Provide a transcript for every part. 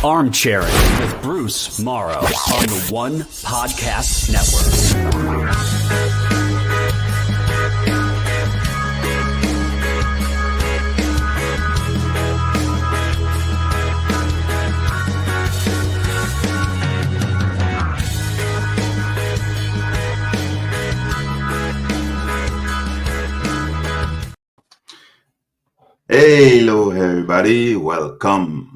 Armchairing with Bruce Maro on the One Podcast Network. Hello, everybody. Welcome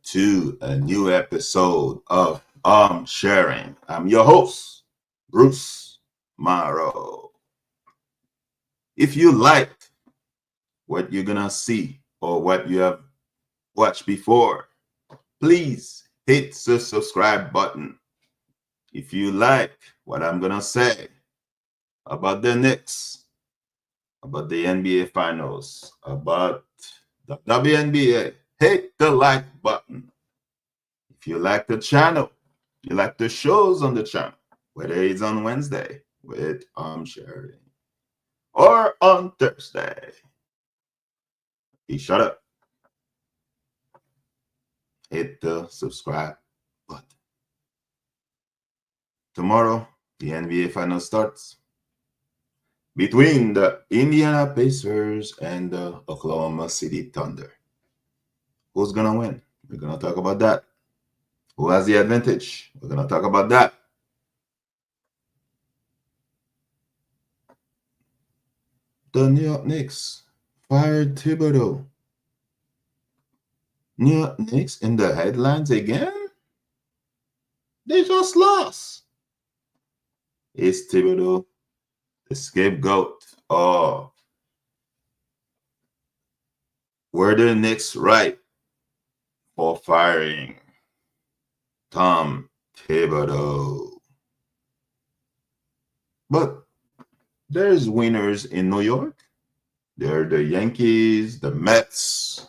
to a new episode of Armchairing. I'm your host, Bruce Maro. If you like what you're going to see or what you have watched before, please hit the subscribe button. If you like what I'm going to say about the Knicks, about the NBA Finals, about the WNBA, hit the like button. If you like the channel, you like the shows on the channel, whether it's on Wednesday with Armchairing or on Thursday, you shut up. Hit the subscribe button. Tomorrow, the NBA Finals starts between the Indiana Pacers and the Oklahoma City Thunder. Who's going to win? We're going to talk about that. Who has the advantage? We're going to talk about that. The New York Knicks fired Thibodeau. New York Knicks in the headlines again? They just lost. Is Thibodeau the scapegoat? Oh, were the Knicks right for firing Tom Thibodeau? But there's winners in New York. There are the Yankees, the Mets,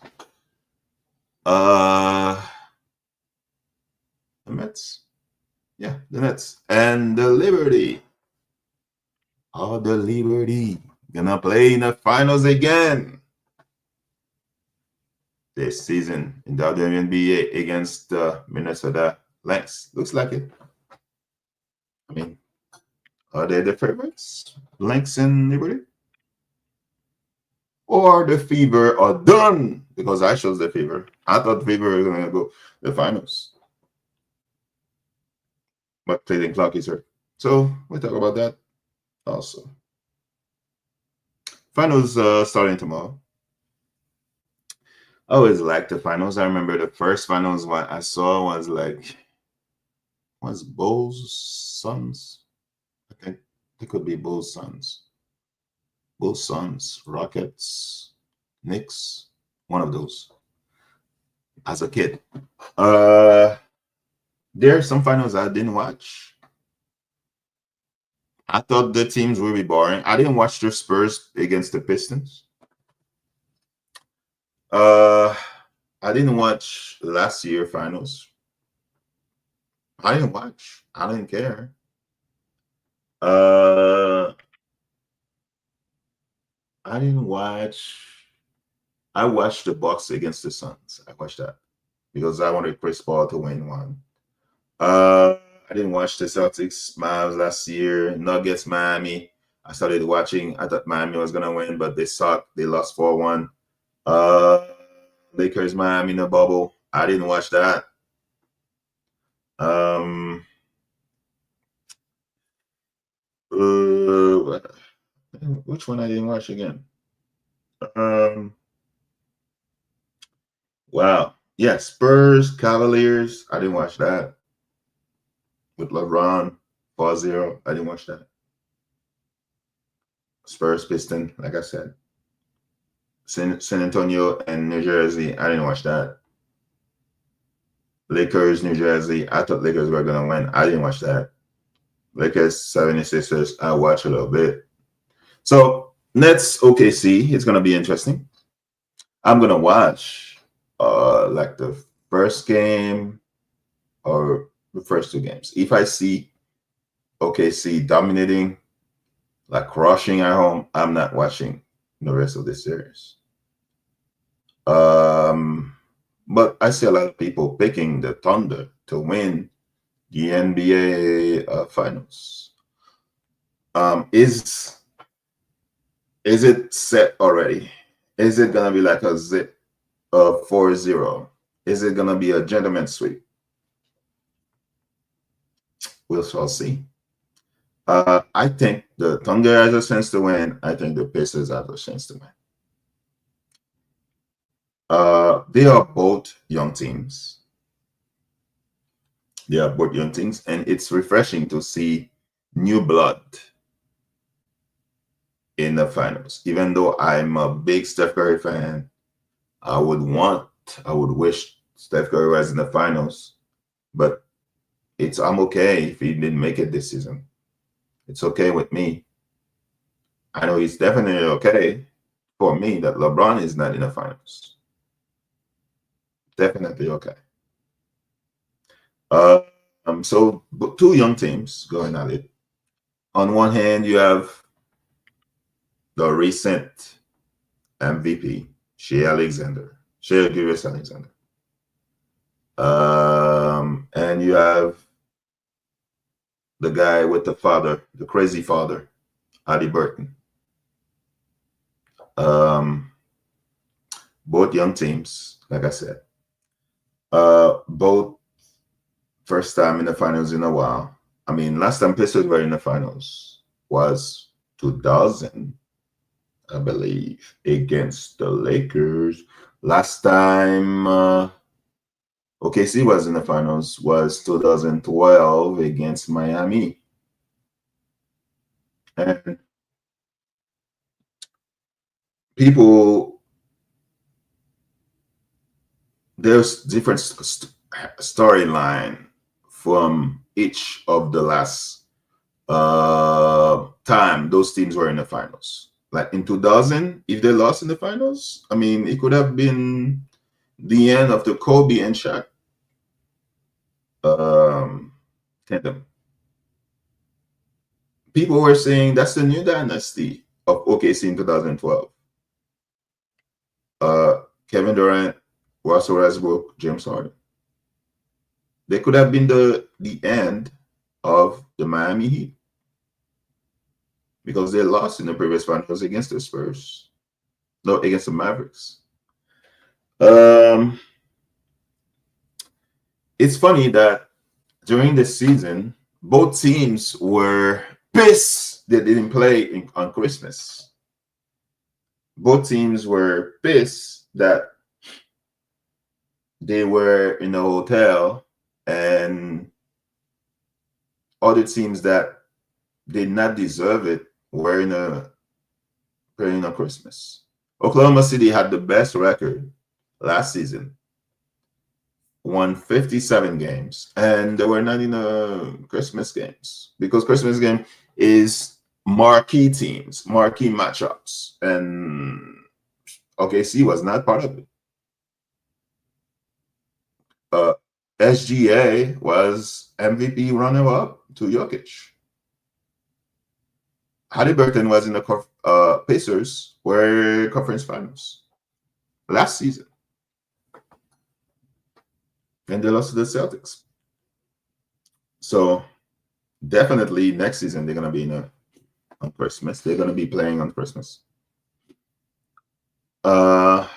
the Mets, and the Liberty. Oh, the Liberty gonna play in the finals again this season in the WNBA against the Minnesota Lynx. Looks like it. I mean, are they the favorites, Lynx and Liberty? Or the Fever are done? Because I chose the Fever. I thought the Fever were gonna go the finals, but Clayton Clark is hurt. So we'll talk about that also. Finals starting tomorrow. I always liked the finals. I remember the first finals one I saw was Bulls Suns. I think it could be Bulls Suns. Bulls Suns, Rockets, Knicks, one of those. As a kid. There are some finals I didn't watch. I thought the teams would be boring. I didn't watch the Spurs against the Pistons. I didn't watch last year's finals. I didn't watch. I didn't care. I didn't watch. I watched the Bucks against the Suns. I watched that because I wanted Chris Paul to win one. I didn't watch the Celtics Mavs last year. Nuggets Miami. I started watching. I thought Miami was gonna win, but they sucked. They lost 4-1. Lakers Miami in the bubble. I didn't watch that. Which one I didn't watch again? Wow. Yeah, Spurs, Cavaliers. I didn't watch that. With LeBron, 4-0. I didn't watch that. Spurs, Piston, like I said. San Antonio and New Jersey. I didn't watch that. Lakers, New Jersey. I thought Lakers were going to win. I didn't watch that. Lakers, 76ers. I watched a little bit. So, Nets, OKC. It's going to be interesting. I'm going to watch like the first game or the first two games. If I see OKC dominating, like crushing at home, I'm not watching the rest of the series. But I see a lot of people picking the Thunder to win the NBA Finals. Is it set already? Is it gonna be like a zip of 4-0? Is it gonna be a gentleman's sweep? We shall see. I think the Thunder has a chance to win. I think the Pacers have a chance to win. They are both young teams. They are both young teams, and it's refreshing to see new blood in the finals. Even though I'm a big Steph Curry fan, I would wish Steph Curry was in the finals, but I'm okay if he didn't make it this season. It's okay with me. I know it's definitely okay for me that LeBron is not in the finals. Definitely okay. So two young teams going at it. On one hand, you have the recent MVP, Shea Gilgeous-Alexander. And you have the guy with the crazy father, Adi Burton. Both young teams, like I said. Both first time in the finals in a while. I mean, last time Pistons were in the finals was 2000, I believe, against the Lakers. Last time OKC was in the finals was 2012 against Miami. And there's different storyline from each of the last time those teams were in the finals. Like in 2000, if they lost in the finals, I mean, it could have been the end of the Kobe and Shaq tandem. People were saying that's the new dynasty of OKC in 2012. Kevin Durant, Russell Westbrook, James Harden. They could have been the end of the Miami Heat because they lost in the previous finals against the Spurs. No, against the Mavericks. It's funny that during the season, both teams were pissed they didn't play on Christmas. Both teams were pissed that they were in a hotel and other teams that did not deserve it were playing on Christmas. Oklahoma City had the best record last season, won 57 games, and they were not in Christmas games because Christmas game is marquee teams, marquee matchups, and OKC was not part of it. SGA was MVP runner-up to Jokic. Halliburton was in the Pacers were conference finals last season, and they lost to the Celtics. So definitely next season they're gonna be on Christmas. They're gonna be playing on Christmas. Both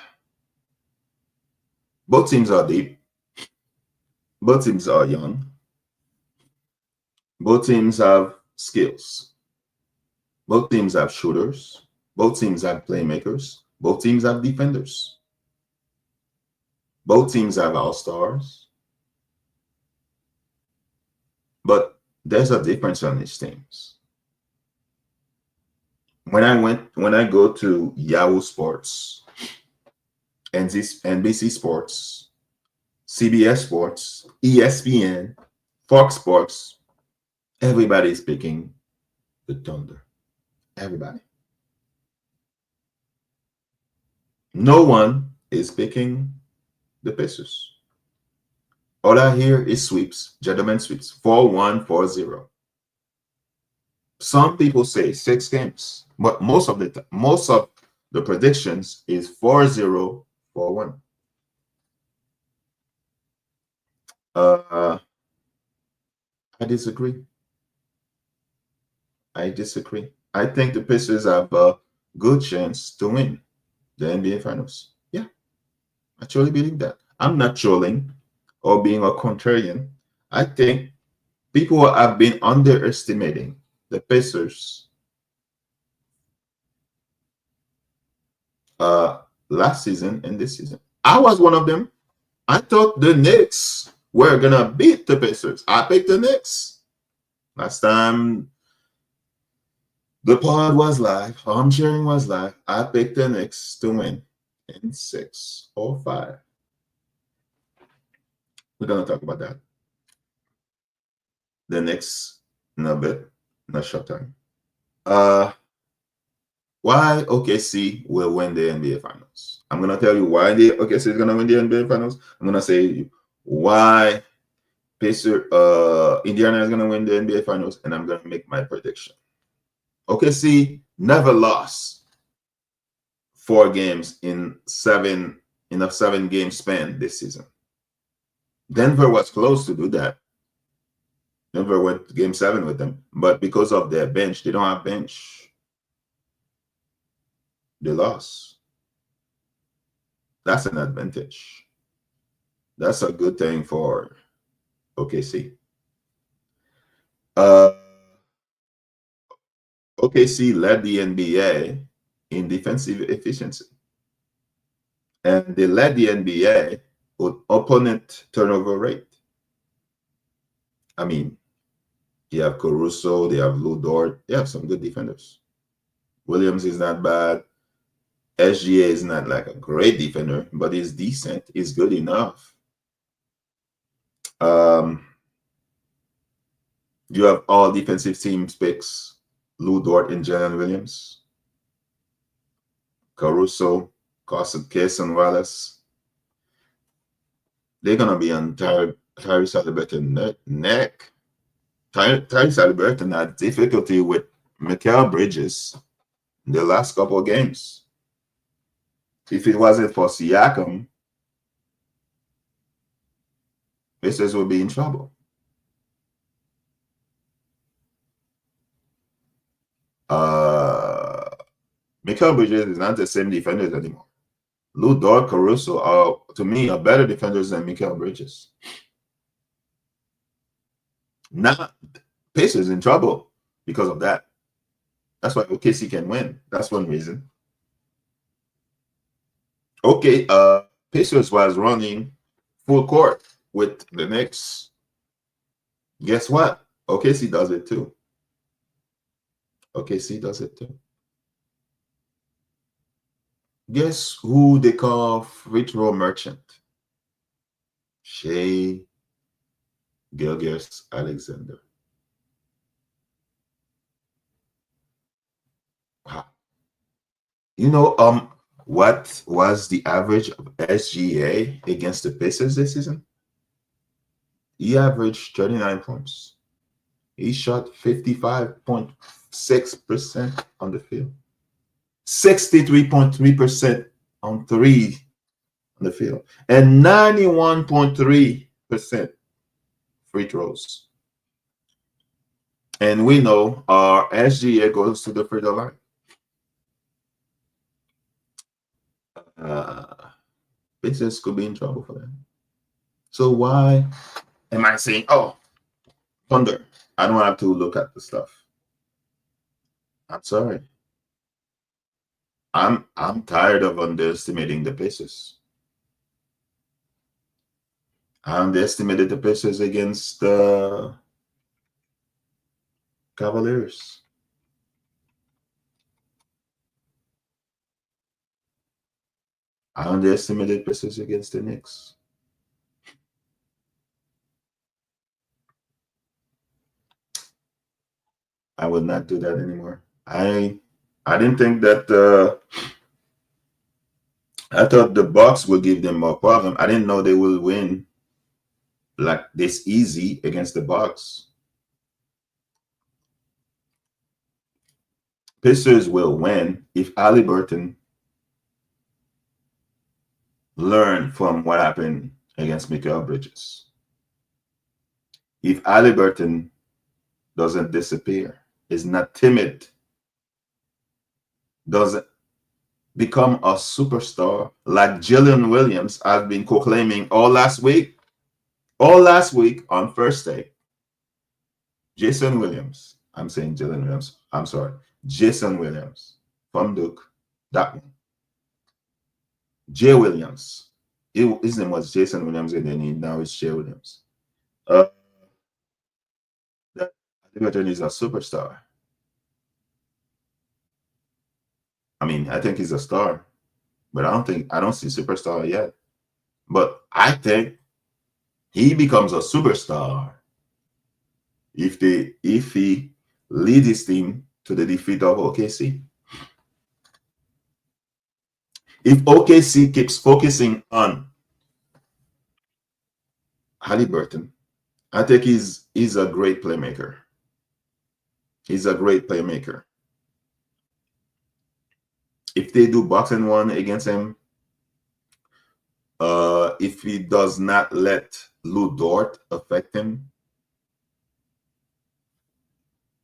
teams are deep. Both teams are young. Both teams have skills. Both teams have shooters. Both teams have playmakers. Both teams have defenders. Both teams have all-stars. But there's a difference on these teams. When I go to Yahoo Sports, NBC Sports, CBS Sports, ESPN, Fox Sports, everybody's picking the Thunder. Everybody. No one is picking the Pacers. All I hear is sweeps, gentlemen sweeps, 4-1, 4-0. Some people say 6 games, but most of the predictions is 4-0, 4-1. I disagree. I think the Pacers have a good chance to win the NBA Finals. Yeah, I truly believe that. I'm not trolling or being a contrarian. I think people have been underestimating the Pacers uh, last season and this season. I was one of them. I thought the Knicks were gonna beat the Pacers. I picked the Knicks. Last time the pod was live, Armchairing was live. I picked the Knicks to win in 6 or 5. We're gonna talk about that. The Knicks in a bit, in a short time. Why OKC will win the NBA Finals? I'm gonna tell you why the OKC is gonna win the NBA Finals. I'm gonna say why Indiana is gonna win the NBA Finals, and I'm gonna make my prediction. OKC never lost 4 games in a 7 game span this season. Denver was close to do that. Denver went game 7 with them, but because of their bench, they don't have bench. They lost. That's an advantage. That's a good thing for OKC. OKC led the NBA in defensive efficiency, and they led the NBA with opponent turnover rate. I mean, you have Caruso, they have Lou Dort, they have some good defenders. Williams is not bad. SGA is not like a great defender, but he's decent. He's good enough. You have all defensive teams picks: Lou Dort and Jalen Williams, Caruso, Carson Wallace. They're gonna be on Tyrese Haliburton neck. Tyrese Haliburton had difficulty with Mikal Bridges in the last couple of games. If it wasn't for Siakam, Pacers would be in trouble. Mikal Bridges is not the same defenders anymore. Lou Dort, Caruso are, to me, are better defenders than Mikal Bridges. Now, Pacers in trouble because of that. That's why OKC can win. That's one reason. Okay, Pacers was running full court with the Knicks. Guess what? OKC does it too. OKC does it too. Guess who they call free throw merchant? Shai Gilgeous-Alexander. Wow. You know, what was the average of SGA against the Pacers this season? He averaged 39 points. He shot 55.6% on the field, 63.3% on 3 on the field, and 91.3% free throws. And we know our SGA goes to the free throw line. Pacers could be in trouble for that. So why am I saying, oh, Thunder? I don't have to look at the stuff. I'm sorry. I'm tired of underestimating the Pacers. I underestimated the Pacers against the Cavaliers. I underestimated Pacers against the Knicks. I would not do that anymore. I didn't think that. I thought the Bucks would give them more problem. I didn't know they will win like this easy against the Bucks. Pacers will win if Haliburton learn from what happened against Mikal Bridges. If Halliburton doesn't disappear, is not timid, doesn't become a superstar like Jillian Williams has been proclaiming all last week on first day. Jason Williams, I'm saying Jillian Williams, I'm sorry, Jason Williams from Duke, that one. Jay Williams, his name was Jason Williams, and then now it's Jay Williams. That Halliburton is a superstar. I mean, I think he's a star, but I don't see superstar yet. But I think he becomes a superstar if he leads his team to the defeat of OKC. If OKC keeps focusing on Halliburton, I think he's a great playmaker. He's a great playmaker. If they do boxing one against him, if he does not let Lou Dort affect him,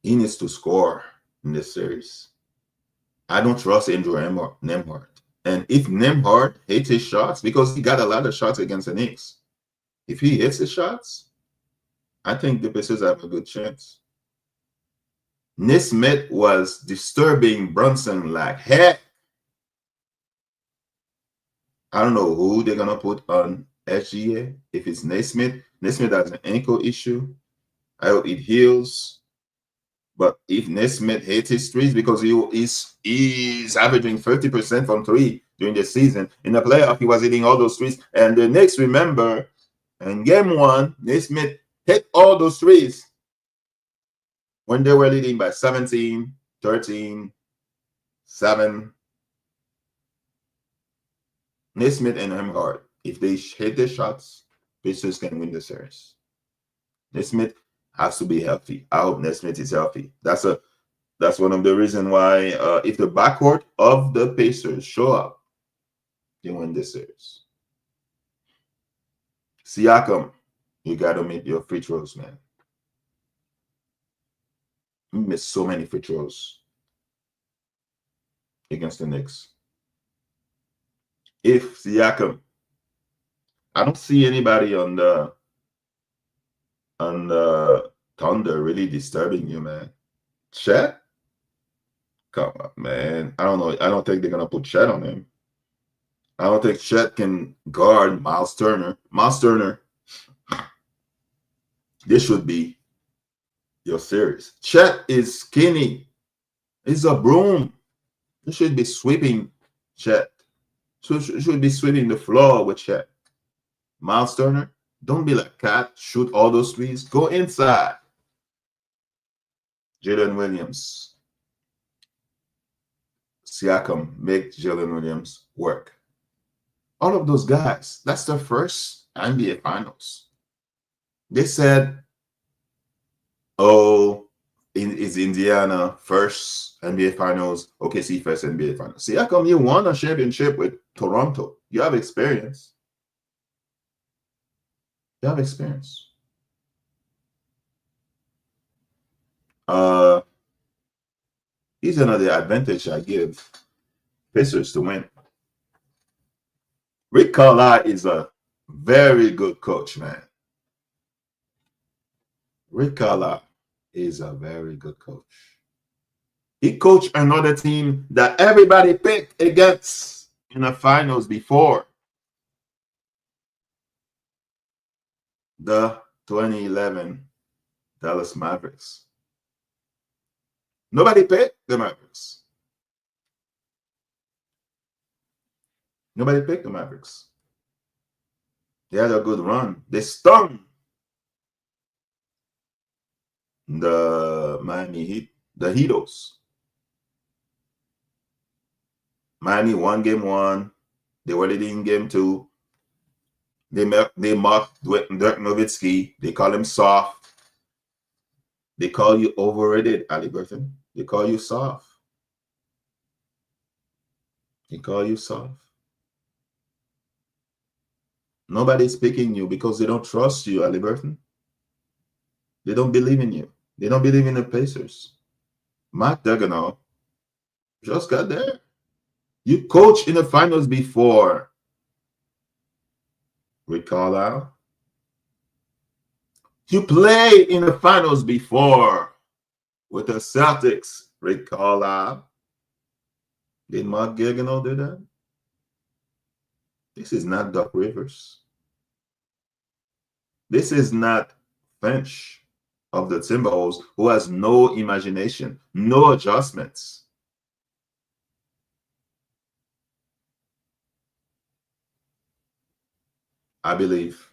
he needs to score in this series. I don't trust Andrew Nembhard. And if Nembhard hits his shots, because he got a lot of shots against the Knicks, if he hits his shots, I think the Pacers have a good chance. Nesmith was disturbing Brunson like heck. I don't know who they're going to put on SGA. If it's Nesmith, Nesmith has an ankle issue. I hope it heals. But if Nesmith hits his threes, because he's averaging 30% from three during the season, in the playoff, he was hitting all those threes. And the Knicks, remember, in game one, Nesmith hit all those threes when they were leading by 17, 13, 7. Nesmith and Nembhard, if they hit their shots, Pacers can win the series. Nesmith has to be healthy. I hope Nesmith is healthy. That's one of the reasons why if the backcourt of the Pacers show up, they win this series. Siakam, you got to make your free throws, man. You missed so many free throws against the Knicks. If Siakam, I don't see anybody on the Thunder really disturbing you, man. Chet? Come on, man. I don't know. I don't think they're gonna put Chet on him. I don't think Chet can guard Miles Turner. Miles Turner, this should be your series. Chet is skinny. He's a broom. You should be sweeping Chet. So you should be sweeping the floor with Chet. Miles Turner, don't be like Cat. Shoot all those threes. Go inside. Jalen Williams. Siakam, make Jalen Williams work. All of those guys, that's their first NBA Finals. They said, oh, is Indiana first NBA Finals, OKC first NBA Finals. Siakam, you won a championship with Toronto. You have experience. You have experience. Here's another advantage I give Pacers to win. Rick Carlisle is a very good coach, man. Rick Carlisle is a very good coach. He coached another team that everybody picked against in the finals before. The 2011 Dallas Mavericks. Nobody picked the Mavericks. Nobody picked the Mavericks. They had a good run. They stung the Miami Heat, the Heatos. Miami won game one. They were leading game two. They mocked Dirk Nowitzki. They call him soft. They call you overrated, Halliburton. They call you soft. They call you soft. Nobody's picking you because they don't trust you, Halliburton. They don't believe in you. They don't believe in the Pacers. Matt Duggan just got there. You coached in the finals before with Carlisle. You played in the finals before with the Celtics, Rick Carlisle. Did Mark Gagano do that? This is not Doc Rivers. This is not Finch of the Timberwolves, who has no imagination, no adjustments. I believe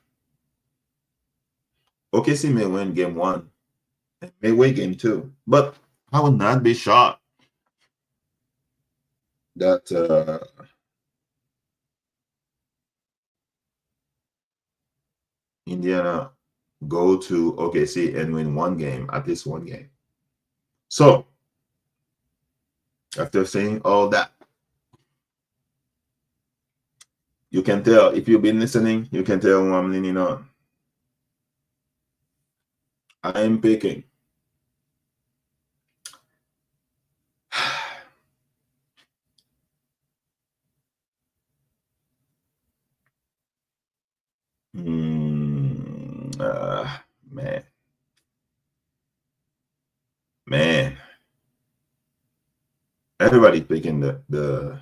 OKC may win game 1, may win game 2, but I would not be shocked that Indiana go to OKC and win one game, at least one game. So, after saying all that, you can tell, if you've been listening, you can tell who I'm leaning on. I am picking man. Everybody picking the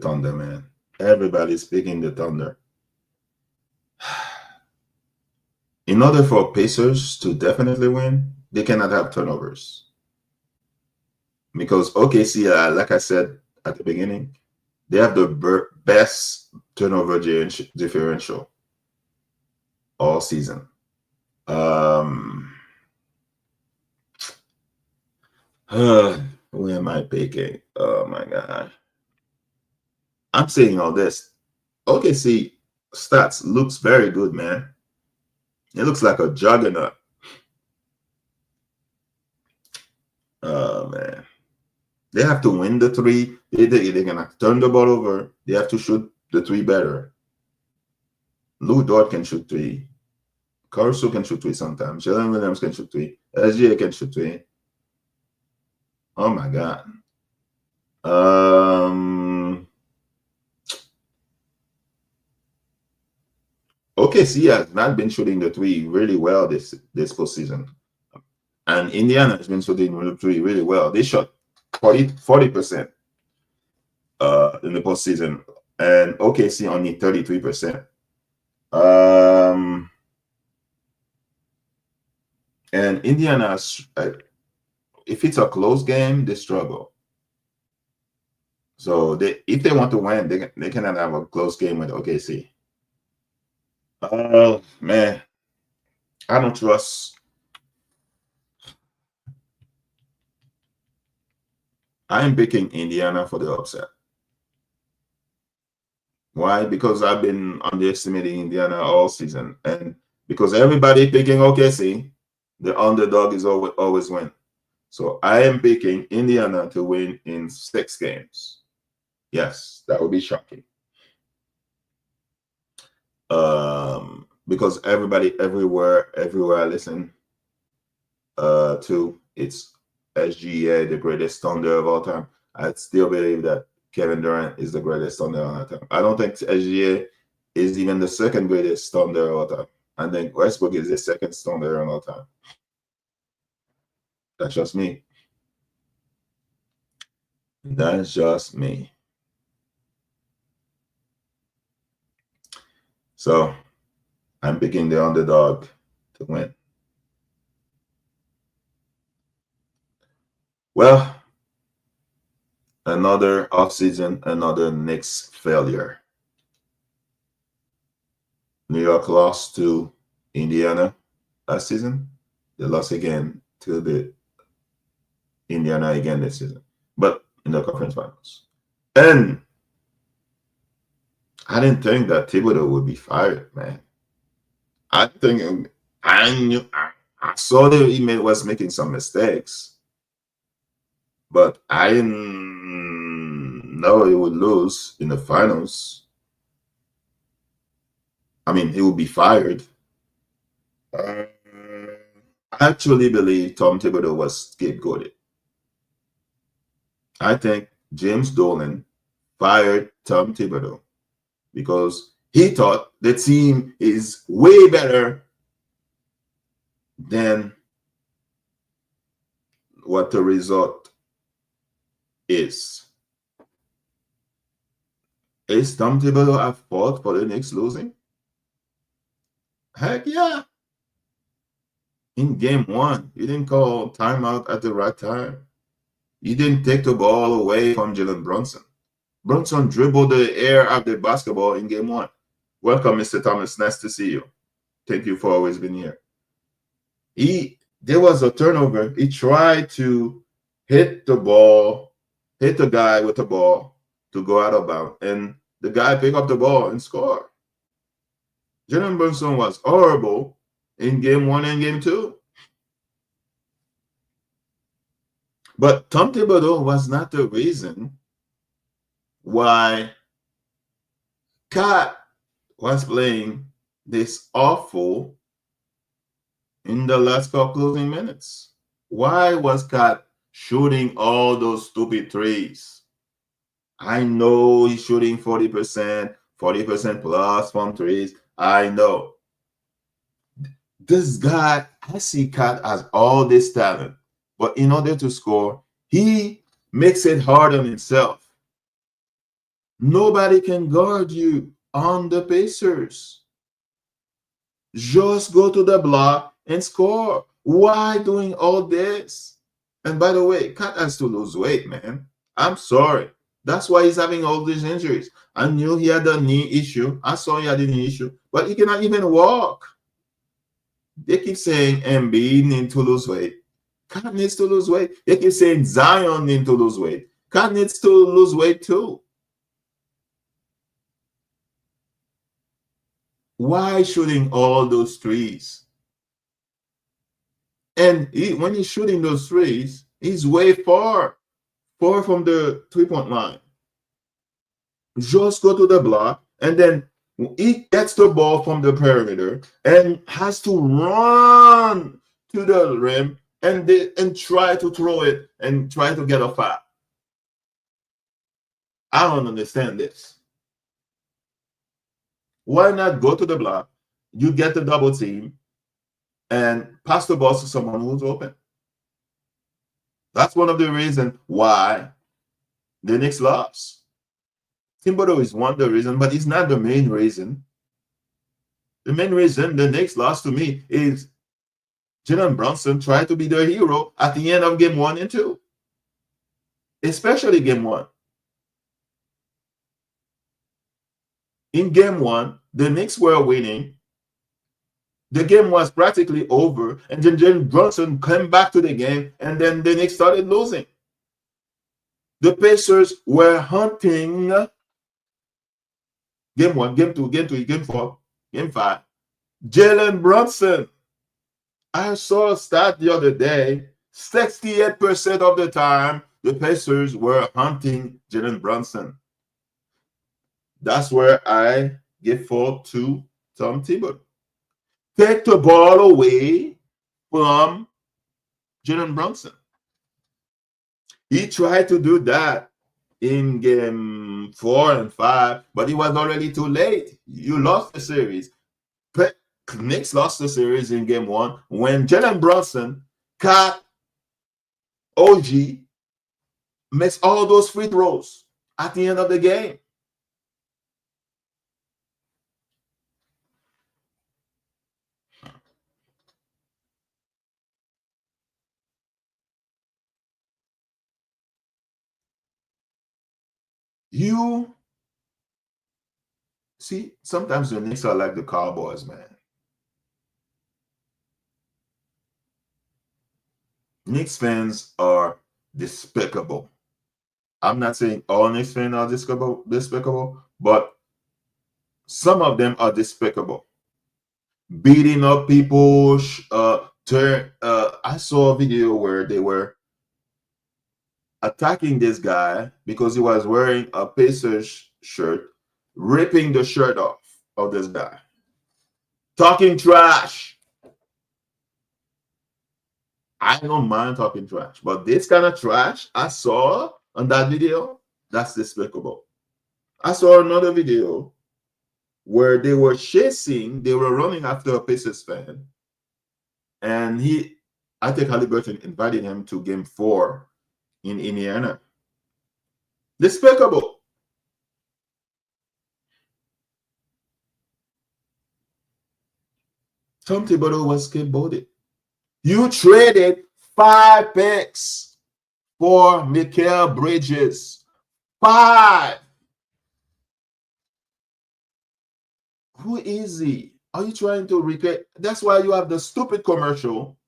Thunder, man. Everybody's picking the Thunder. In order for Pacers to definitely win, they cannot have turnovers. Because OKC, like I said at the beginning, they have the best turnover differential all season. Who am I picking? Oh my God. I'm saying all this. OKC stats looks very good, man. It looks like a juggernaut. Oh man. They have to win the 3. They're gonna turn the ball over. They have to shoot the 3 better. Lou Dort can shoot 3. Caruso can shoot 3 sometimes. Jalen Williams can shoot 3. SGA can shoot 3. Oh my God. OKC has not been shooting the 3 really well this postseason. And Indiana has been shooting the 3 really well. They shot 40% in the postseason. And OKC only 33%. And Indiana, if it's a close game, they struggle. So if they want to win, they cannot have a close game with OKC. Oh man, I don't trust. I am picking Indiana for the upset. Why? Because I've been underestimating Indiana all season, and because everybody picking OKC, the underdog is always win. So I am picking Indiana to win in 6 games. Yes, that would be shocking. Because everybody everywhere I listen to, it's SGA, the greatest Thunder of all time. I still believe that Kevin Durant is the greatest Thunder of all time. I don't think SGA is even the second greatest Thunder of all time. I think Westbrook is the second Thunder of all time. That's just me. That's just me. So I'm picking the underdog to win. Well, another offseason, another Knicks failure. New York lost to Indiana last season. They lost again to the Indiana again this season, but in the conference finals. And I didn't think that Thibodeau would be fired, man. I think I saw that he was making some mistakes, but I didn't know he would lose in the finals. I mean, he would be fired. I actually believe Tom Thibodeau was scapegoated. I think James Dolan fired Tom Thibodeau because he thought the team is way better than what the result is. Is Tom Thibodeau at fault for the Knicks losing? Heck yeah. In game one, you didn't call timeout at the right time. You didn't take the ball away from Jalen Brunson. Brunson dribbled the air out the basketball in game one. Welcome, Mr. Thomas. Nice to see you. Thank you for always being here. There was a turnover. He tried to hit the guy with the ball to go out of bounds, and the guy picked up the ball and scored. Jalen Brunson was horrible in game one and game two. But Tom Thibodeau was not the reason why Cat was playing this awful in the last couple closing minutes. Why was Cat shooting all those stupid threes? I know he's shooting 40%, 40% plus from threes. I know. This guy, I see Cat has all this talent, but in order to score, he makes it hard on himself. Nobody can guard you on the Pacers. Just go to the block and score. Why doing all this? And by the way, Cat has to lose weight, man. I'm sorry. That's why he's having all these injuries. I knew he had a knee issue. I saw he had a knee issue, but he cannot even walk. They keep saying Embiid needs to lose weight. Cat needs to lose weight. They keep saying Zion needs to lose weight. Cat needs to lose weight too. Why shooting all those threes? And when he's shooting those threes, he's way far from the three-point line. Just go to the block, and then he gets the ball from the perimeter and has to run to the rim and try to throw it and try to get a foul. I don't understand this. Why not go to the block? You get the double team and pass the ball to someone who's open. That's one of the reasons why the Knicks lost. Thibodeau is one of the reasons, but it's not the main reason. The main reason the Knicks lost to me is Jalen Brunson tried to be their hero at the end of game 1 and 2. Especially game 1. In game 1, the Knicks were winning. The game was practically over, and then Jalen Brunson came back to the game, and then the Knicks started losing. The Pacers were hunting game 1, game 2, game 3, game 4, game 5. Jalen Brunson. I saw a stat the other day. 68% of the time, the Pacers were hunting Jalen Brunson. That's where I give fault to Tom Thibodeau. Take the ball away from Jalen Brunson. He tried to do that in game 4 and 5, but it was already too late. You lost the series. Knicks lost the series in game 1 when Jalen Brunson, Cat, OG makes all those free throws at the end of the game. You see, sometimes the Knicks are like the Cowboys, man. Knicks fans are despicable. I'm not saying all Knicks fans are despicable, but some of them are despicable. Beating up people. I saw a video where they were attacking this guy because he was wearing a Pacers shirt, ripping the shirt off of this guy, talking trash. I don't mind talking trash, but this kind of trash I saw on that video, that's despicable. I saw another video where they were running after a Pacers fan, and I think Halliburton invited him to Game 4 in Indiana. Despicable. Tom Thibodeau was scapegoated. You traded 5 picks for Mikal Bridges. 5. Who is he? Are you trying to recreate? That's why you have the stupid commercial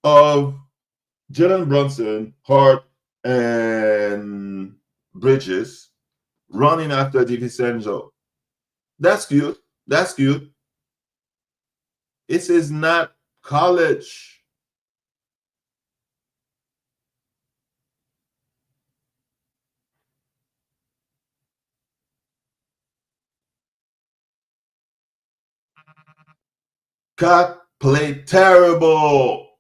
of Jalen Brunson, Hart, and Bridges running after DiVincenzo. That's cute. That's cute. This is not college. Cat played terrible.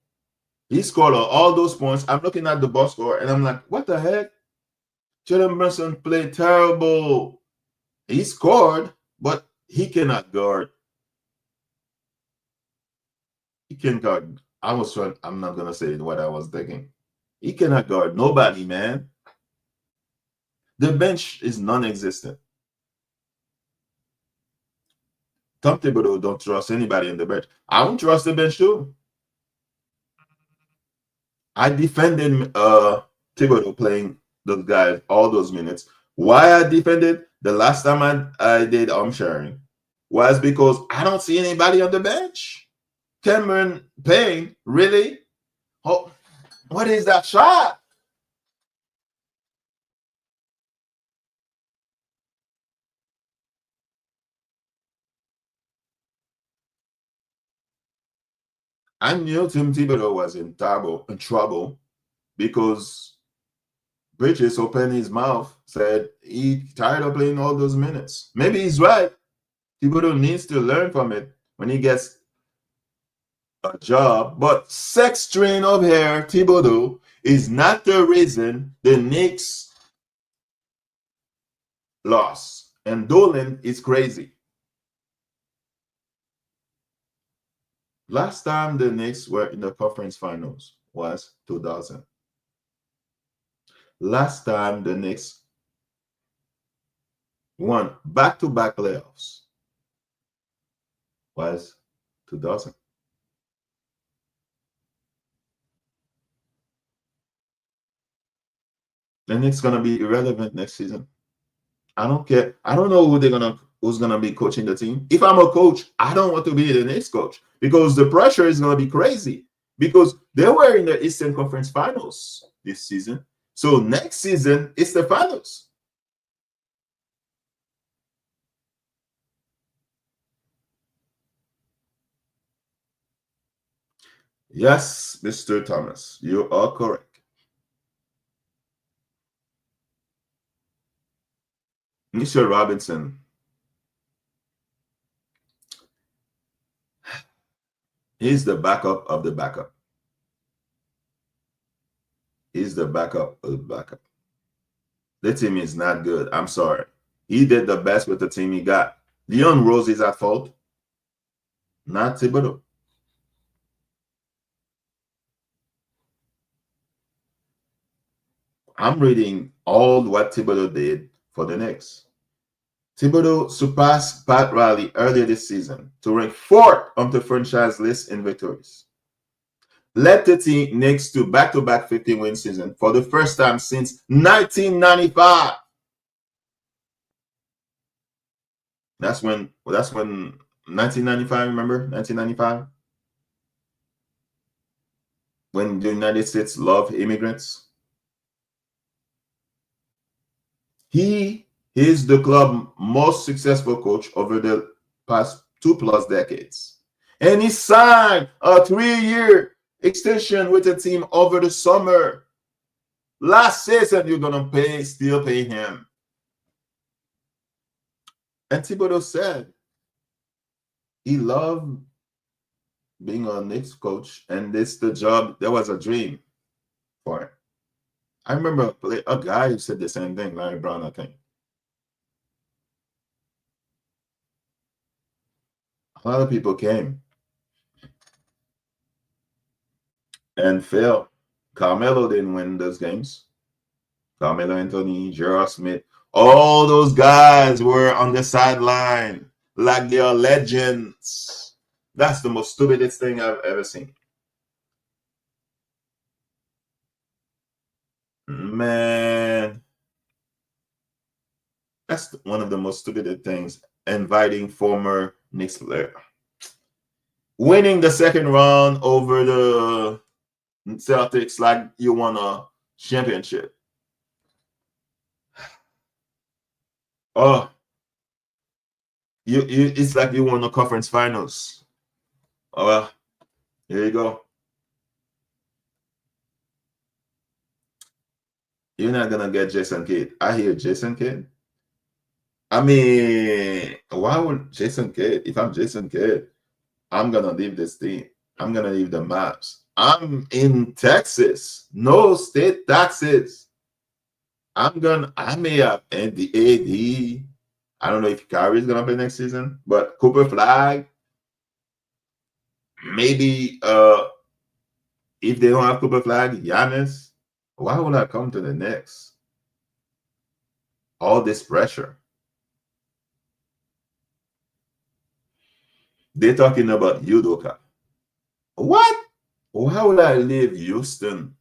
He scored all those points. I'm looking at the box score and I'm like, what the heck? Jalen Brunson played terrible. He scored, but he cannot guard. He can guard. I'm not gonna say what I was thinking. He cannot guard nobody, man. The bench is non-existent. Tom Thibodeau don't trust anybody in the bench. I don't trust the bench too. I defended Thibodeau playing those guys all those minutes. Why I defended the last time I did Armchairing was because I don't see anybody on the bench. Cameron Payne, really? Oh, what is that shot? I knew Tim Thibodeau was in trouble because Bridges opened his mouth, said he tired of playing all those minutes. Maybe he's right. Thibodeau needs to learn from it when he gets a job. But sex train of hair, Thibodeau, is not the reason the Knicks lost. And Dolan is crazy. Last time the Knicks were in the conference finals was 2000. Last time the Knicks won back-to-back playoffs was 2000. The Knicks gonna be irrelevant next season. I don't care. I don't know who's gonna be coaching the team. If I'm a coach, I don't want to be the Knicks coach because the pressure is gonna be crazy. Because they were in the Eastern Conference Finals this season. So next season it's the finals. Yes, Mr. Thomas, you are correct. Mr. Robinson, he's the backup of the backup. He's the backup of the backup. The team is not good. I'm sorry. He did the best with the team he got. Leon Rose is at fault, not Thibodeau. I'm reading all what Thibodeau did for the Knicks. Thibodeau surpassed Pat Riley earlier this season to rank 4th on the franchise list in victories. Led the team Knicks to back-to-back 50-win season for the first time since 1995. That's when 1995, remember? 1995? When the United States loved immigrants. He is the club's most successful coach over the past 2+ decades. And he signed a 3-year extension with the team over the summer. Last season, you're going to still pay him. And Thibodeau said he loved being a Knicks coach, and this the job. There was a dream for him. I remember a guy who said the same thing, Larry Brown, I think. A lot of people came and failed. Carmelo didn't win those games. Carmelo Anthony, J.R. Smith, all those guys were on the sideline like they are legends. That's the most stupidest thing I've ever seen. Man, that's one of the most stupid things. Inviting former Knicks player, winning the second round over the Celtics like you won a championship. Oh, it's like you won the conference finals. Oh well, here you go. You're not gonna get Jason Kidd. I hear Jason Kidd. I mean, why would Jason Kidd? If I'm Jason Kidd, I'm gonna leave this team. I'm gonna leave the maps. I'm in Texas. No state taxes. I may have AD. I don't know if Kyrie's gonna play next season, but Cooper Flag, maybe if they don't have Cooper Flag, Giannis, why would I come to the Knicks? All this pressure. They're talking about Udoka. What? Why would I leave Houston?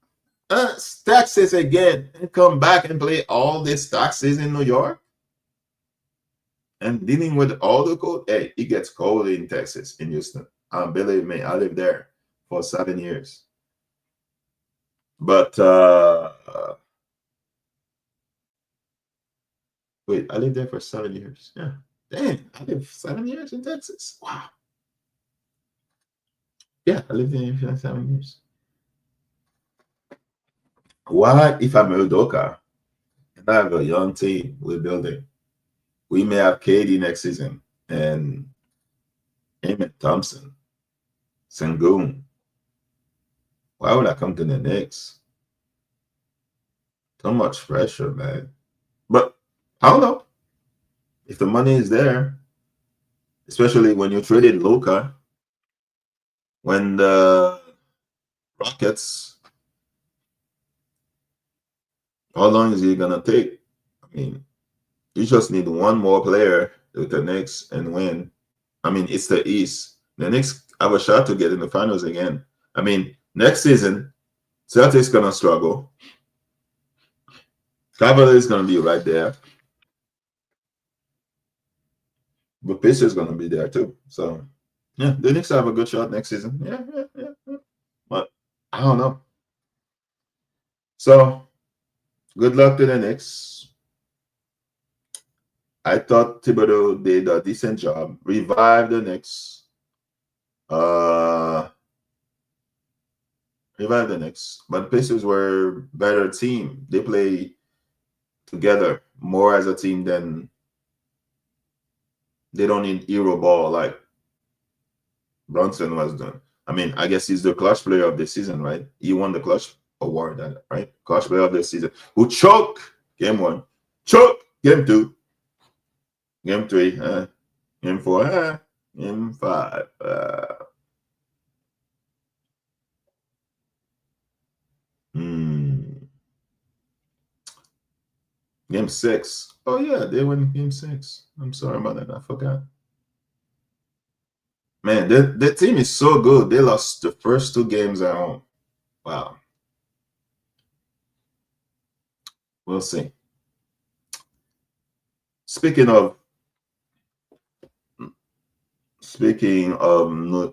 Taxes again and come back and play all these taxes in New York? And dealing with all the cold. Hey, it gets cold in Texas, in Houston. Believe me, I lived there for 7 years. But wait, I lived there for 7 years. Yeah. Dang, I lived 7 years in Texas. Wow. Yeah, I lived there for 7 years. What if I'm Udoka and I have a young team we're building? We may have KD next season and Emmett Thompson, Sengun. Why would I come to the Knicks? So much pressure, man. But I don't know. If the money is there, especially when you traded Luka, when the Rockets, how long is he gonna take? I mean, you just need one more player with the Knicks and win. I mean, it's the East. The Knicks have a shot to get in the finals again. I mean, next season, Celtics gonna struggle. Cavaliers gonna be right there. But Pacers gonna be there too. So yeah, the Knicks have a good shot next season. Yeah. But I don't know. So good luck to the Knicks. I thought Thibodeau did a decent job. Revive the Knicks. Revive the Knicks. But Pacers were a better team. They play together more as a team than they don't need hero ball like Brunson was doing. I mean, I guess he's the clutch player of the season, right? He won the clutch award, right? Clutch player of the season. Who choke game 1, choke game 2, game 3, game 4, game 5. Game 6. Oh yeah, they win game 6. I'm sorry about that. I forgot. Man, the team is so good. They lost the first 2 games at home. Wow. We'll see. Speaking of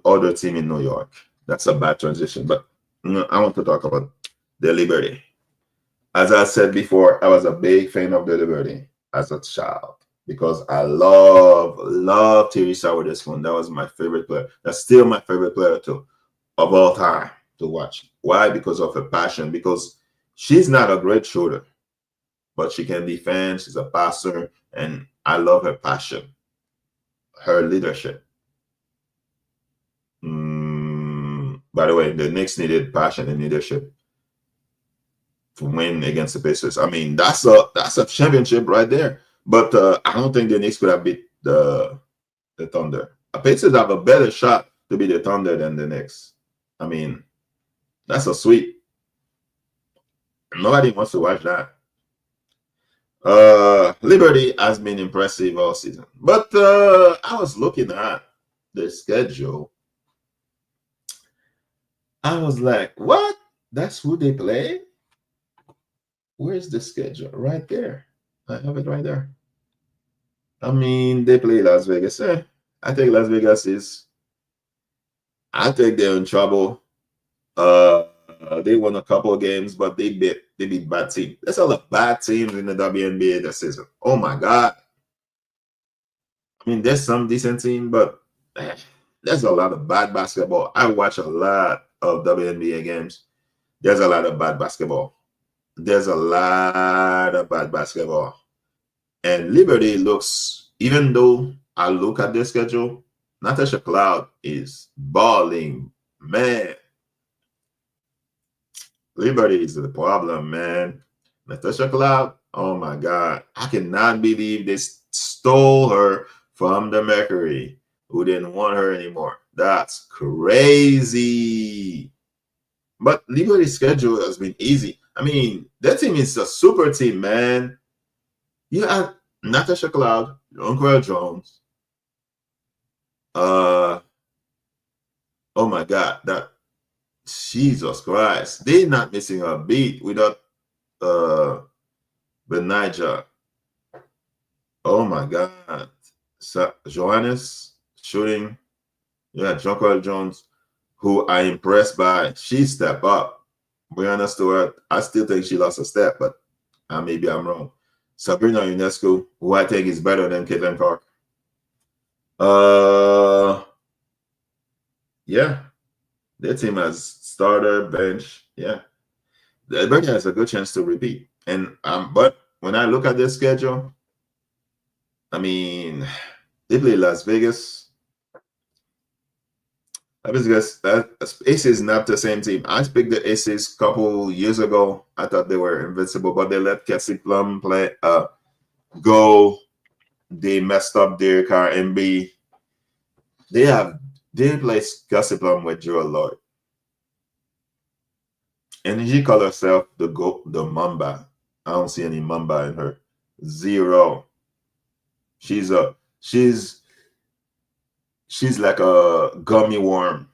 other team in New York, that's a bad transition. But I want to talk about the Liberty. As I said before, I was a big fan of the Liberty as a child because I love Teresa Witherspoon. That was my favorite player. That's still my favorite player too, of all time to watch. Why? Because of her passion. Because she's not a great shooter, but she can defend. She's a passer, and I love her passion, her leadership. By the way, the Knicks needed passion and leadership to win against the Pacers. I mean, that's a championship right there. But I don't think the Knicks could have beat the Thunder. The Pacers have a better shot to beat the Thunder than the Knicks. I mean, that's a sweep. Nobody wants to watch that. Liberty has been impressive all season. But I was looking at the schedule. I was like, what? That's who they play? Where's the schedule? Right there. I have it right there. I mean, they play Las Vegas. I think Las Vegas is. I think they're in trouble. They won a couple of games, but they beat bad teams. There's a lot of bad teams in the WNBA this season. Oh my God. I mean, there's some decent team, but there's a lot of bad basketball. I watch a lot of WNBA games. There's a lot of bad basketball. There's a lot of bad basketball. And Liberty looks, even though I look at their schedule, Natasha Cloud is balling. Man, Liberty is the problem, man. Natasha Cloud, oh my God. I cannot believe they stole her from the Mercury, who didn't want her anymore. That's crazy. But Liberty's schedule has been easy. I mean, that team is a super team, man. You have Natasha Cloud, Uncle Jones. Oh my God, that Jesus Christ. They're not missing a beat without Benija. Oh my God. So, Johannes shooting. Yeah, Jonquel Jones, who I impressed by. She stepped up. Brianna Stewart, I still think she lost a step, but maybe I'm wrong. Sabrina Ionescu, who I think is better than Caitlin Clark. Yeah. Their team has starter, bench. Yeah. Everybody has a good chance to repeat. And but when I look at their schedule, I mean, they play Las Vegas. Aces is not the same team. I picked the Aces a couple years ago. I thought they were invincible, but they let Cassie Plum go. They messed up their car MB. They play Cassie Plum with Joel Lloyd. And she called herself the Mamba. I don't see any Mamba in her. Zero. She's like a gummy worm.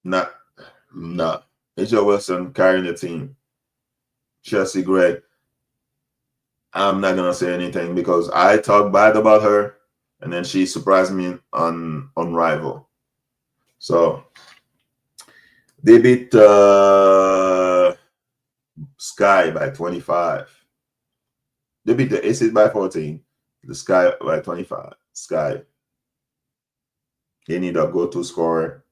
Not. Asia Wilson carrying the team. Chelsea Gray. I'm not gonna say anything because I talk bad about her, and then she surprised me on Rival. So they beat Sky by 25. They beat the Aces by 14. The Sky by 25. Sky. They need a go-to scorer.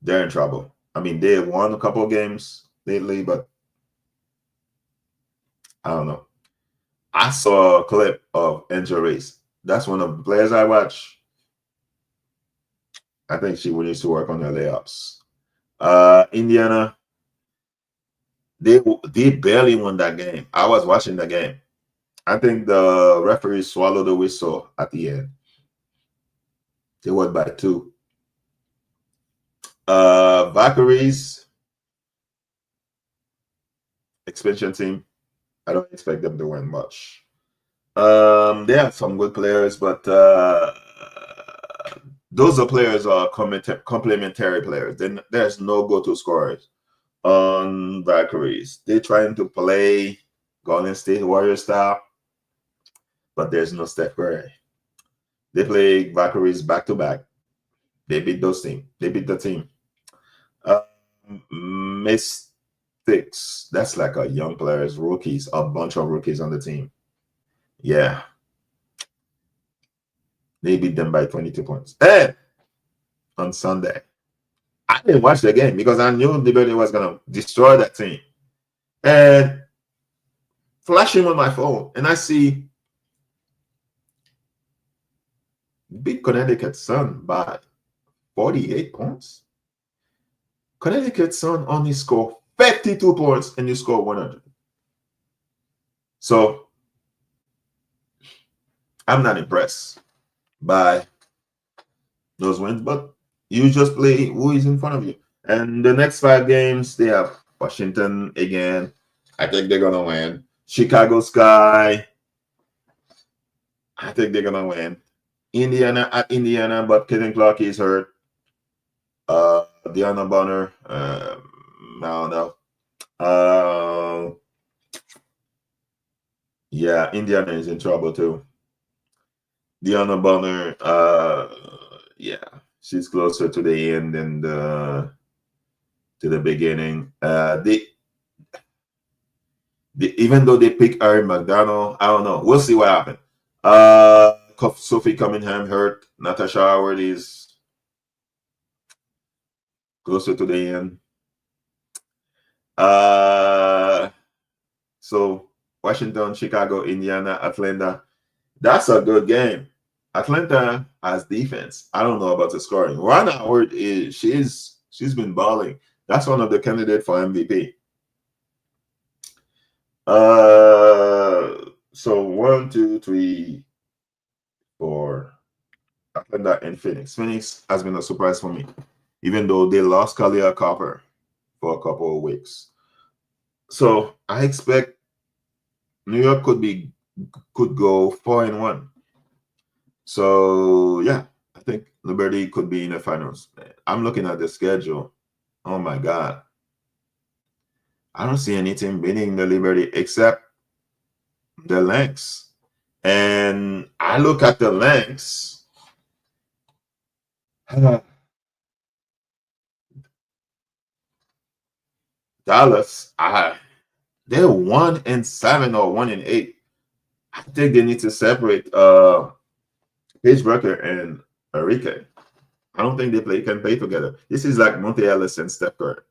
They're in trouble. I mean, they won a couple games lately, but I don't know. I saw a clip of Angel Race. That's one of the players I watch. I think she needs to work on her layups. Indiana, they barely won that game. I was watching the game. I think the referee swallowed the whistle at the end. They won by 2. Valkyries, expansion team. I don't expect them to win much. They have some good players, but those are players are complementary players. Then there's no go-to scorers on Valkyries. They're trying to play Golden State Warrior style, but there's no Steph Curry. They play Valkyries back to back. They beat those teams. They beat the team. Mystics. That's like a young players, rookies, a bunch of rookies on the team. Yeah. They beat them by 22 points. And on Sunday, I didn't watch the game because I knew Liberty was going to destroy that team. And flashing on my phone, and I see beat Connecticut Sun by 48 points. Connecticut's son only scored 52 points and you score 100. So I'm not impressed by those wins, but you just play who is in front of you. And the next 5 games, they have Washington again. I think they're gonna win. Chicago Sky. I think they're gonna win. Indiana at Indiana, but Kevin Clark is hurt. Deanna Bonner. I don't know. Yeah, Indiana is in trouble too. Deanna Bonner. Yeah, she's closer to the end than to the beginning. Even though they pick Aaron McDonald, I don't know. We'll see what happens. Sophie Cunningham hurt. Natasha Howard is closer to the end. So Washington, Chicago, Indiana, Atlanta. That's a good game. Atlanta has defense. I don't know about the scoring. Ron Howard she's been balling. That's one of the candidates for MVP. So 1, 2, 3, 4. Atlanta and Phoenix. Phoenix has been a surprise for me, even though they lost Kalia Copper for a couple of weeks. So I expect New York could go 4-1. So yeah, I think Liberty could be in the finals. I'm looking at the schedule. Oh my God. I don't see any team beating the Liberty except the Lynx. And I look at the Lynx. Dallas, they're 1-7 or 1-8. I think they need to separate Paige Burker and Enrique. I don't think they can play together. This is like Monte Ellis and Steph Curry.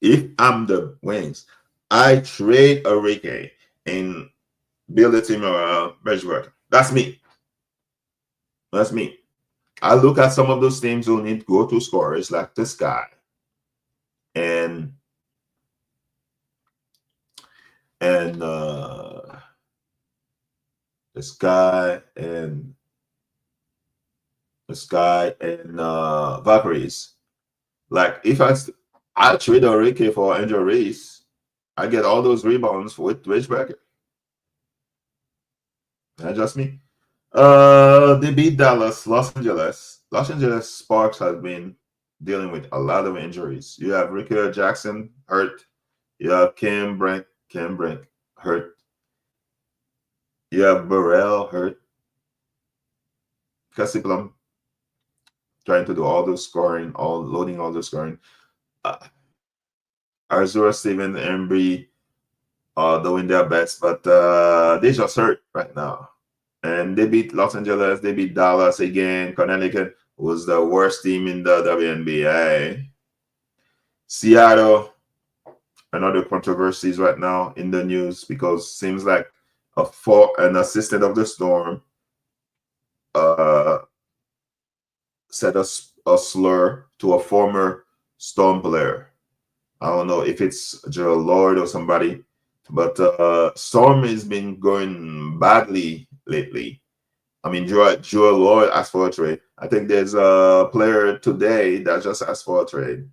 If I'm the Wings, I trade Enrique and build a team around Paige Burker. That's me. That's me. I look at some of those teams who need go-to scorers like this guy. And this guy and Valkyries. Like if I trade Enrique for Angel Reese, I get all those rebounds with Paige Burker. That's just me. They beat Dallas, Los Angeles. Los Angeles Sparks has been dealing with a lot of injuries. You have Ricky Jackson hurt. You have Cam Brink hurt. You have Burrell hurt. Cassie Plum trying to do all the scoring, loading all the scoring. Arzura, Steven, Embry are doing their best, but they just hurt right now. And they beat Los Angeles. They beat Dallas again. Connecticut was the worst team in the WNBA. Seattle, another controversies right now in the news because seems like an assistant of the Storm said a slur to a former Storm player. I don't know if it's Joe Lord or somebody, but Storm has been going badly lately. I mean, Joe Lord asked for a trade. I think there's a player today that just asked for a trade.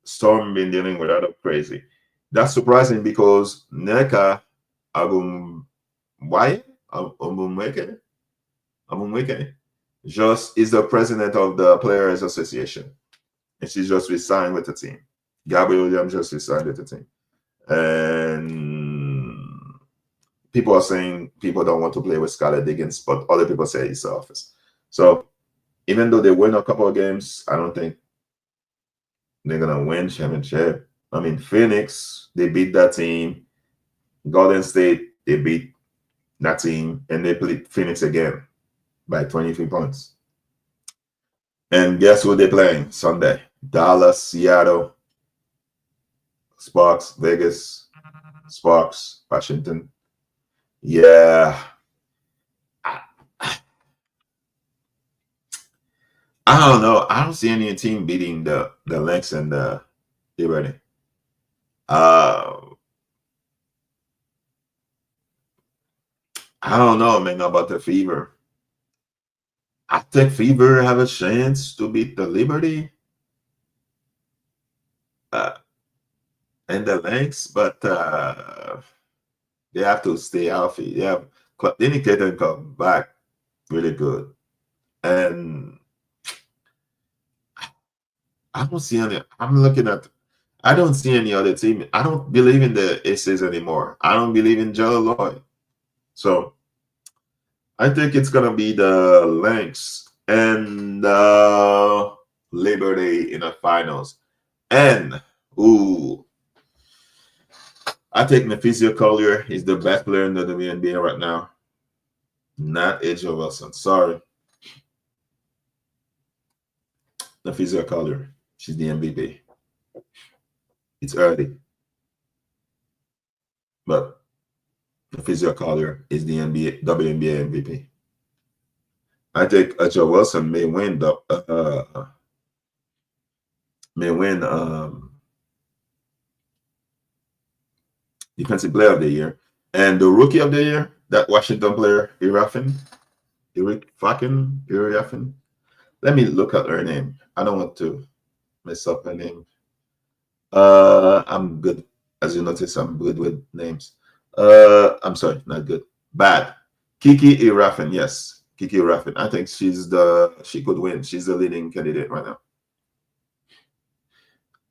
Storm been dealing with that crazy. That's surprising because Neka Abumweke just is the president of the Players Association, and she's just resigned with the team. Gabriel Williams just resigned with the team, and people are saying people don't want to play with Skylar Diggins, but other people say it's the office. So even though they win a couple of games, I don't think they're gonna win championship. I mean, Phoenix, they beat that team. Golden State, they beat that team, and they played Phoenix again by 23 points. And guess who they're playing Sunday? Dallas, Seattle, Sparks, Vegas, Sparks, Washington. Yeah. I don't know. I don't see any team beating the Lynx and the Liberty. I don't know, man, about the Fever. I think Fever have a chance to beat the Liberty uh, and the Lynx, but they have to stay healthy. They need to come back really good. And I don't see any. I'm looking at. I don't see any other team. I don't believe in the Aces anymore. I don't believe in Jello Lloyd. So I think it's gonna be the Lynx and Liberty in the finals. And ooh, I think Nephisia Collier is the best player in the WNBA right now. Not Angel Wilson. Sorry. Nephisia Collier. She's the MVP. It's early. But Nephisia Collier is the WNBA MVP. I think Angel Wilson may win Defensive Player of the Year. And the Rookie of the Year, that Washington player, Eric Fakin. Let me look at her name. I don't want to mess up her name. I'm good. As you notice, I'm good with names. I'm sorry, not good. Bad. Kiki Irafin, yes. Kiki Irafin. I think she could win. She's the leading candidate right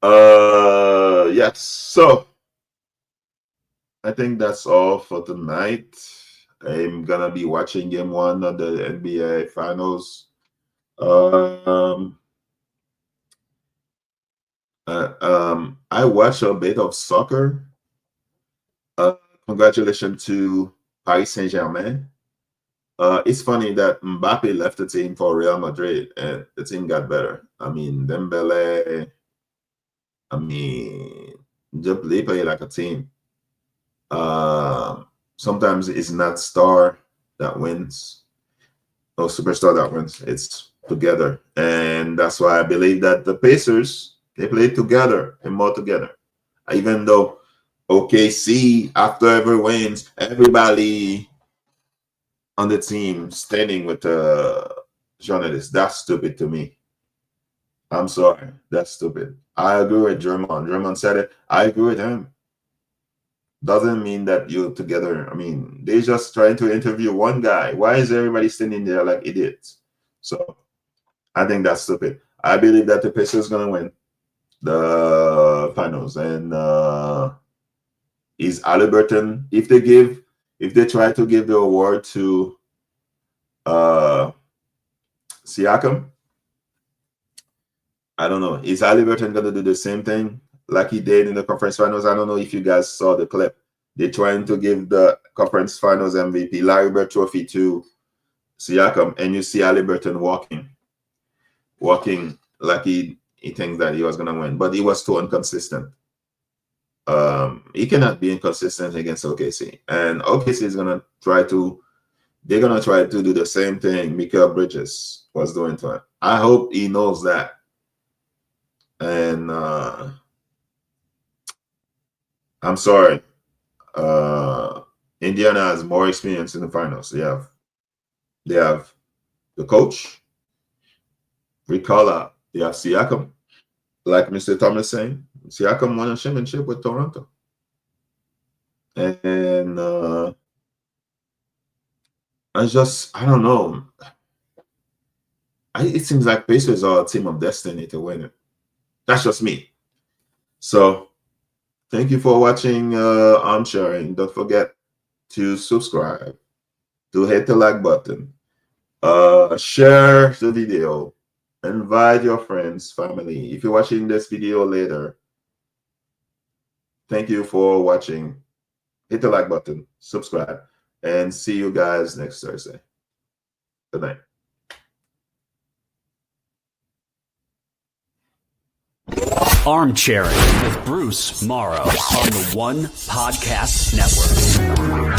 now. Yes. So I think that's all for tonight. I'm gonna be watching game 1 of the NBA Finals. I watch a bit of soccer. Congratulations to Paris Saint-Germain. It's funny that Mbappe left the team for Real Madrid and the team got better. I mean, Dembele, they play like a team. Sometimes it's not star that wins or superstar that wins. It's together. And that's why I believe that the Pacers, they play together and more together. Even though OKC, after every wins, everybody on the team standing with the journalists. That's stupid to me. I'm sorry. That's stupid. I agree with Drummond. Drummond said it. I agree with him. Doesn't mean that you're together. I mean, they're just trying to interview one guy. Why is everybody standing there like idiots? So I think that's stupid. I believe that the Pacers going to win the finals. And is Halliburton, if they try to give the award to Siakam, I don't know. Is Halliburton going to do the same thing like he did in the conference finals? I don't know if you guys saw the clip. They're trying to give the conference finals MVP Larry Bird trophy to Siakam, and you see Halliburton walking like he thinks that he was going to win, but he was too inconsistent. He cannot be inconsistent against OKC, and OKC is gonna try to do the same thing Mikal Bridges was doing to him. I hope he knows that. And I'm sorry, Indiana has more experience in the finals. They have the coach, Rick Carlisle. They have Siakam, like Mr. Thomas saying. Siakam won a championship with Toronto. And I don't know. It seems like Pacers are a team of destiny to win it. That's just me. So thank you for watching Armchairing. Don't forget to subscribe, to hit the like button, share the video, invite your friends, family. If you're watching this video later, thank you for watching. Hit the like button, subscribe, and see you guys next Thursday. Good night. Armchairing with Bruce Maro on the One Podcast Network.